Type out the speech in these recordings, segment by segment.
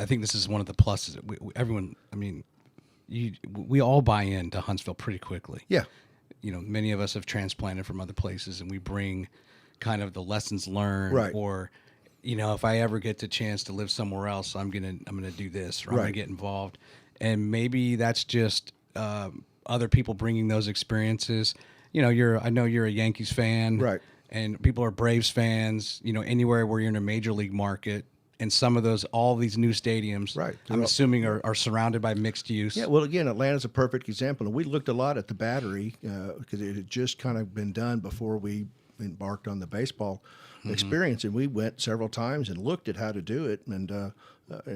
I think this is one of the pluses. Everyone, I mean, we all buy into Huntsville pretty quickly. Yeah. Many of us have transplanted from other places, and we bring kind of the lessons learned, Right. or if I ever get the chance to live somewhere else, I'm gonna do this, or I'm gonna get involved. And maybe that's just other people bringing those experiences. I know you're a Yankees fan, Right. And people are Braves fans. Anywhere where you're in a major league market, and some of all these new stadiums, Right. I'm assuming are surrounded by mixed use. Yeah, well, again, Atlanta's a perfect example. And we looked a lot at the Battery because it had just kind of been done before we embarked on the baseball experience. And we went several times and looked at how to do it. And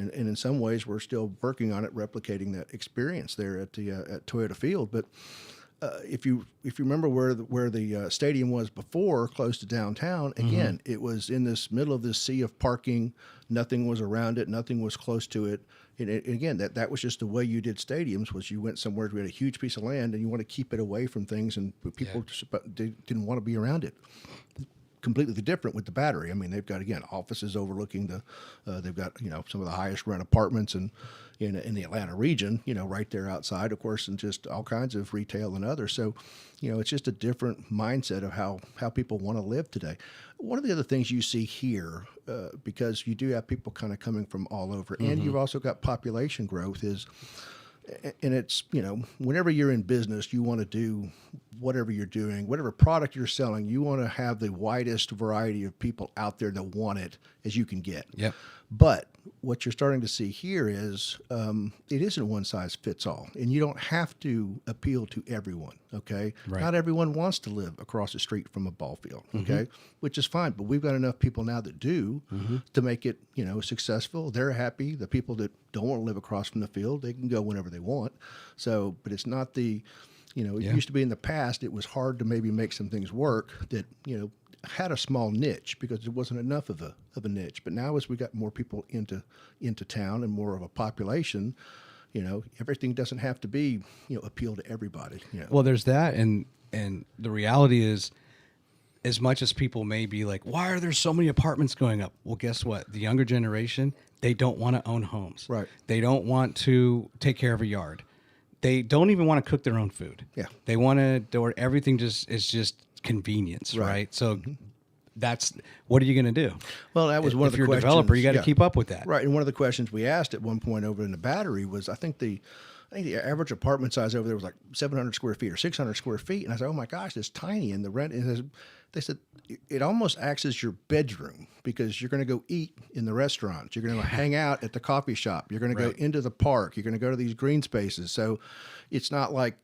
in some ways, we're still working on it, replicating that experience there at Toyota Field. But if you remember where the stadium was before, close to downtown, again, it was in this middle of this sea of parking. Nothing was around it. Nothing was close to it. And again, that was just the way you did stadiums. Was you went somewhere, we had a huge piece of land, and you want to keep it away from things, and people just didn't want to be around it. Completely different with the Battery. I mean, they've got, again, offices overlooking they've got some of the highest rent apartments in the Atlanta region, right there outside, of course, and just all kinds of retail and others. So, it's just a different mindset of how people want to live today. One of the other things you see here, because you do have people kind of coming from all over, and you've also got population growth, and it's, whenever you're in business, you want to do whatever you're doing, whatever product you're selling, you want to have the widest variety of people out there that want it as you can get. Yep. But what you're starting to see here is it isn't one size fits all, and you don't have to appeal to everyone. Okay, Right. Not everyone wants to live across the street from a ball field. Okay, which is fine, but we've got enough people now that do to make it successful. They're happy. The people that don't want to live across from the field, they can go whenever they want. So, but it's not the it used to be in the past. It was hard to maybe make some things work that had a small niche because there wasn't enough of a niche. But now as we got more people into town and more of a population, everything doesn't have to be appeal to everybody. Well, there's that, and the reality is, as much as people may be like, why are there so many apartments going up? Well, guess what? The younger generation, they don't want to own homes. Right. They don't want to take care of a yard. They don't even want to cook their own food. Yeah. They want to, everything is just convenience, right? So that's, what are you going to do? Well, that was one of the questions. If you're a developer, you got to keep up with that. Right. And one of the questions we asked at one point over in the Battery was, I think the average apartment size over there was like 700 square feet or 600 square feet. And I said, oh my gosh, it's tiny. And the rent is, they said, it almost acts as your bedroom because you're going to go eat in the restaurant. You're going to hang out at the coffee shop. You're going to go into the park. You're going to go to these green spaces. So it's not like,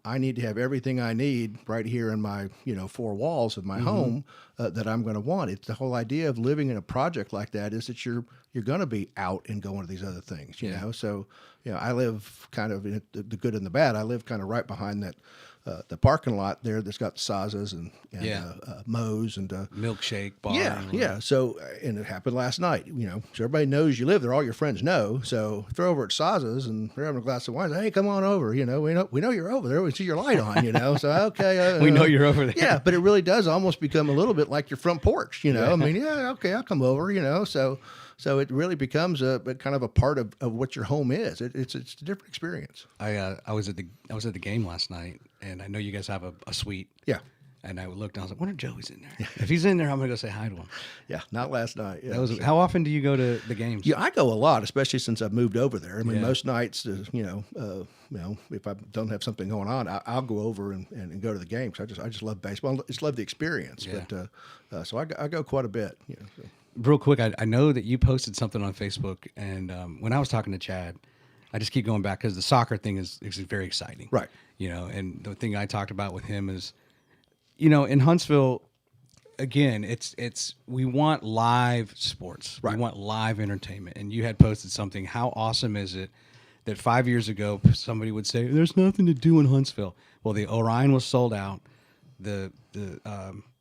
I need to have everything I need right here in my, four walls of my home that I'm going to want. It's the whole idea of living in a project like that is that you're going to be out and going to these other things, you know? So, I live kind of in the good and the bad. I live kind of right behind that, the parking lot there that's got Sazas and Moe's and milkshake bar. Yeah. So, and it happened last night, so everybody knows you live there. All your friends know. So if they're over at Sazas and they're having a glass of wine, say, hey, come on over. We know you're over there. We see your light on, So, okay. We know you're over there. Yeah. But it really does almost become a little bit like your front porch, I mean, okay, I'll come over, So it really becomes a kind of a part of what your home is. It's a different experience. I was at the game last night, and I know you guys have a suite. Yeah. And I looked, and I was like, "Wonder if Joey's in there. If he's in there, I'm gonna go say hi to him." Yeah, not last night. Yeah, how often do you go to the games? Yeah, I go a lot, especially since I've moved over there. I mean, most nights, if I don't have something going on, I'll go over and go to the games. I just love baseball. I just love the experience. Yeah. But so I go quite a bit. So. Real quick, I know that you posted something on Facebook, and when I was talking to Chad, I just keep going back because the soccer thing is very exciting, right? And the thing I talked about with him is, in Huntsville, again, it's we want live sports, right. We want live entertainment, and you had posted something. How awesome is it that 5 years ago somebody would say there's nothing to do in Huntsville? Well, the Orion was sold out, the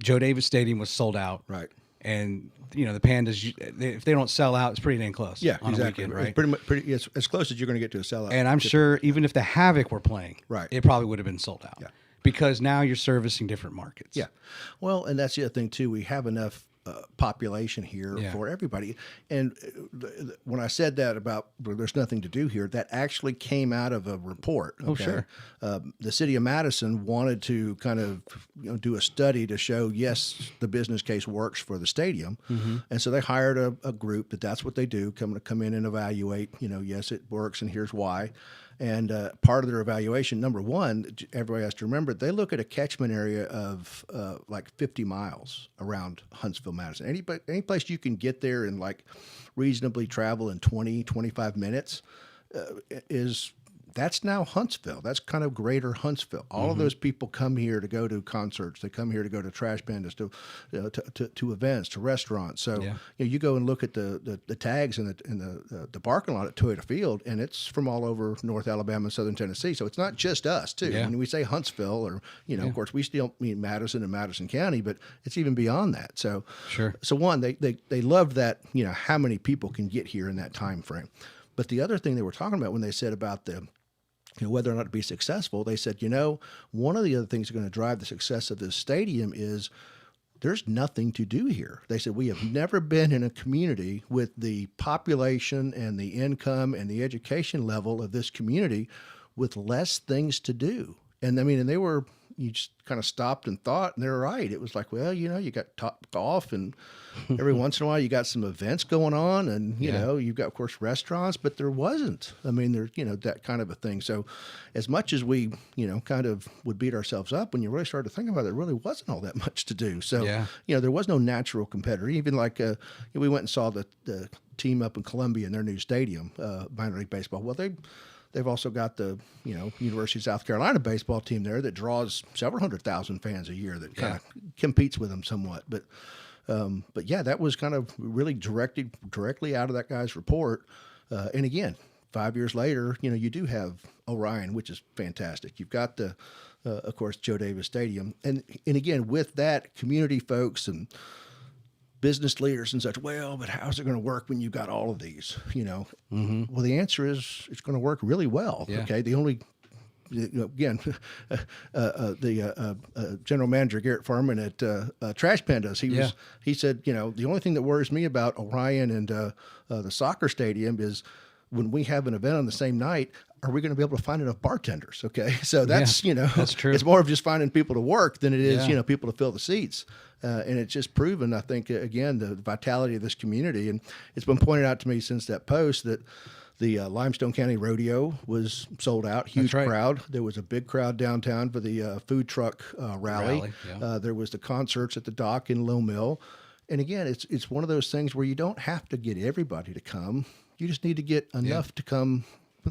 Joe Davis Stadium was sold out, right? And the Pandas, if they don't sell out, it's pretty dang close. Yeah, on exactly. A weekend, right? It's pretty as close as you're going to get to a sellout. And I'm sure even if the Havoc were playing, right, it probably would have been sold out. Yeah. Because now you're servicing different markets. Yeah. Well, and that's the other thing too. We have enough population here for everybody. And when I said that about there's nothing to do here, that actually came out of a report. Okay? Oh, sure. The city of Madison wanted to kind of do a study to show, yes, the business case works for the stadium. And so they hired a group that's what they do, come in and evaluate, yes, it works and here's why. And part of their evaluation, number one, everybody has to remember, they look at a catchment area of like 50 miles around Huntsville, Madison. Any place you can get there and like reasonably travel in 20, 25 minutes that's now Huntsville. That's kind of greater Huntsville. All of those people come here to go to concerts. They come here to go to trash pandas, to events, to restaurants. So you go and look at the tags in the parking lot at Toyota Field, and it's from all over North Alabama and Southern Tennessee. So it's not just us, too. Yeah. When we say Huntsville, or of course, we still mean Madison and Madison County, but it's even beyond that. So So one, they loved that. How many people can get here in that time frame. But the other thing they were talking about when they said about the whether or not to be successful, they said, one of the other things that are going to drive the success of this stadium is there's nothing to do here. They said, we have never been in a community with the population and the income and the education level of this community with less things to do. And you just kind of stopped and thought, and they're right. It was like, well, you got Top Golf, and every once in a while you got some events going on, and you've got, of course, restaurants, but there wasn't. There's that kind of a thing. So, as much as we kind of would beat ourselves up, when you really started to think about it, there really wasn't all that much to do. So, there was no natural competitor. Even like we went and saw the team up in Columbia in their new stadium, minor league baseball. Well, They've also got the University of South Carolina baseball team there that draws several 100,000 fans a year that kind of competes with them somewhat. But yeah, that was kind of really directly out of that guy's report. And again, 5 years later, you do have Orion, which is fantastic. You've got of course, Joe Davis Stadium, and again with that, community folks and business leaders and such, well, but how's it going to work when you've got all of these, Well, the answer is it's going to work really well. Yeah. Okay. The only, again, the general manager, Garrett Farman at Trash Pandas, he said, the only thing that worries me about Orion and the soccer stadium is when we have an event on the same night, are we going to be able to find enough bartenders? Okay. So that's, that's true. It's more of just finding people to work than it is, people to fill the seats. And it's just proven, I think, again, the vitality of this community. And it's been pointed out to me since that post that the Limestone County Rodeo was sold out, huge crowd. There was a big crowd downtown for the food truck rally. There was the concerts at the dock in Low Mill. And again, it's one of those things where you don't have to get everybody to come. You just need to get enough to come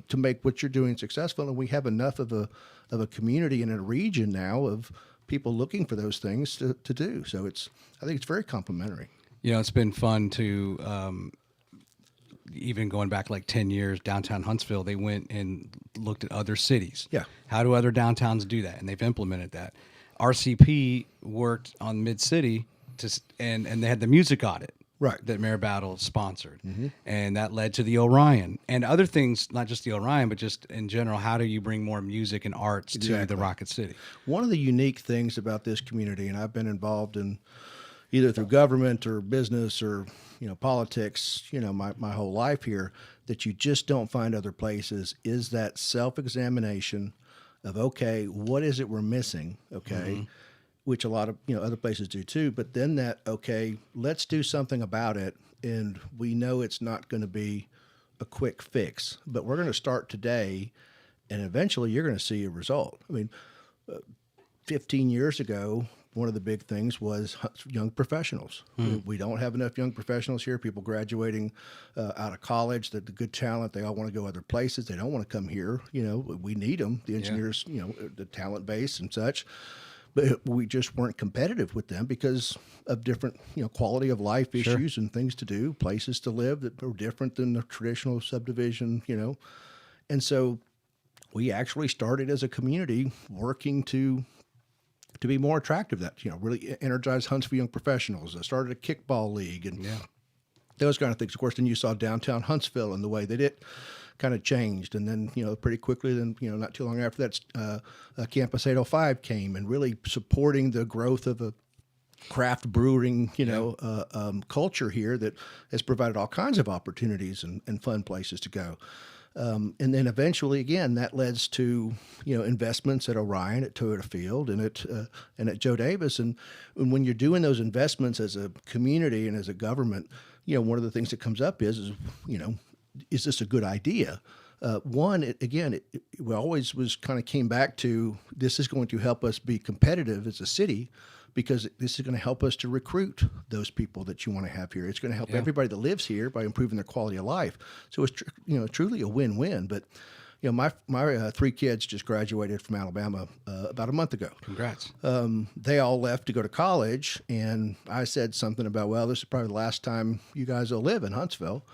to make what you're doing successful. And we have enough of a community and a region now of people looking for those things to do. So I think it's very complimentary. It's been fun to, even going back like 10 years, downtown Huntsville, they went and looked at other cities. Yeah. How do other downtowns do that? And they've implemented that. RCP worked on Mid-City and they had the music audit. Right. That Mayor Battle sponsored. And that led to the Orion and other things, not just the Orion, but just in general, how do you bring more music and arts to the Rocket City? One of the unique things about this community, and I've been involved in either through government or business or, politics, my whole life here, that you just don't find other places, is that self-examination of, okay, what is it we're missing? Okay. Which a lot of other places do too, but then that, okay, let's do something about it, and we know it's not going to be a quick fix, but we're going to start today, and eventually you're going to see a result. 15 years ago, one of the big things was young professionals. We don't have enough young professionals here, people graduating out of college, the good talent, they all want to go other places, they don't want to come here. We need them, the engineers, the talent base and such. But we just weren't competitive with them because of different, quality of life issues and things to do, places to live that were different than the traditional subdivision, And so we actually started as a community working to be more attractive, that, really energize Huntsville young professionals. I started a kickball league and those kind of things. Of course, then you saw downtown Huntsville and the way that it kind of changed. And then, pretty quickly, then, not too long after that, Campus 805 came and really supporting the growth of craft brewing, culture here that has provided all kinds of opportunities and fun places to go. And then eventually, again, that leads to investments at Orion, at Toyota Field, and at Joe Davis. And when you're doing those investments as a community and as a government, one of the things that comes up is this a good idea? We always came back to this is going to help us be competitive as a city, because this is going to help us to recruit those people that you want to have here. It's going to help everybody that lives here by improving their quality of life. So it's truly a win-win. But my 3 kids just graduated from Alabama about a month ago. Congrats. They all left to go to college, and I said something about, well, this is probably the last time you guys will live in Huntsville.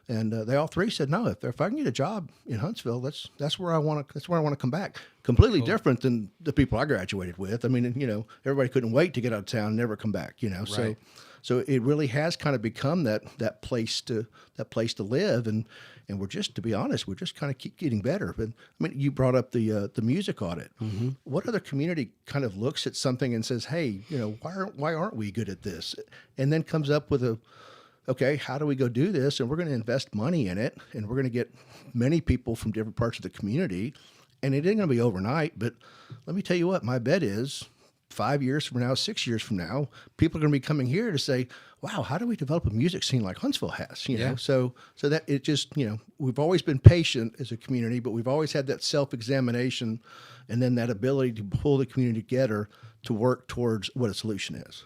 And they all 3 said, no, if I can get a job in Huntsville, that's where I want to come back. Completely different than the people I graduated with. I mean, everybody couldn't wait to get out of town and never come back. Right. So it really has kind of become that place to live, and we're just, to be honest, we're just kind of keep getting better. But I mean, you brought up the music audit. Mm-hmm. What other community kind of looks at something and says, hey, why aren't we good at this? And then comes up with okay, how do we go do this? And we're going to invest money in it, and we're going to get many people from different parts of the community. And it ain't going to be overnight, but let me tell you what, my bet is 5 years from now, 6 years from now, people are going to be coming here to say, wow, how do we develop a music scene like Huntsville has? So that it just, we've always been patient as a community, but we've always had that self-examination and then that ability to pull the community together to work towards what a solution is.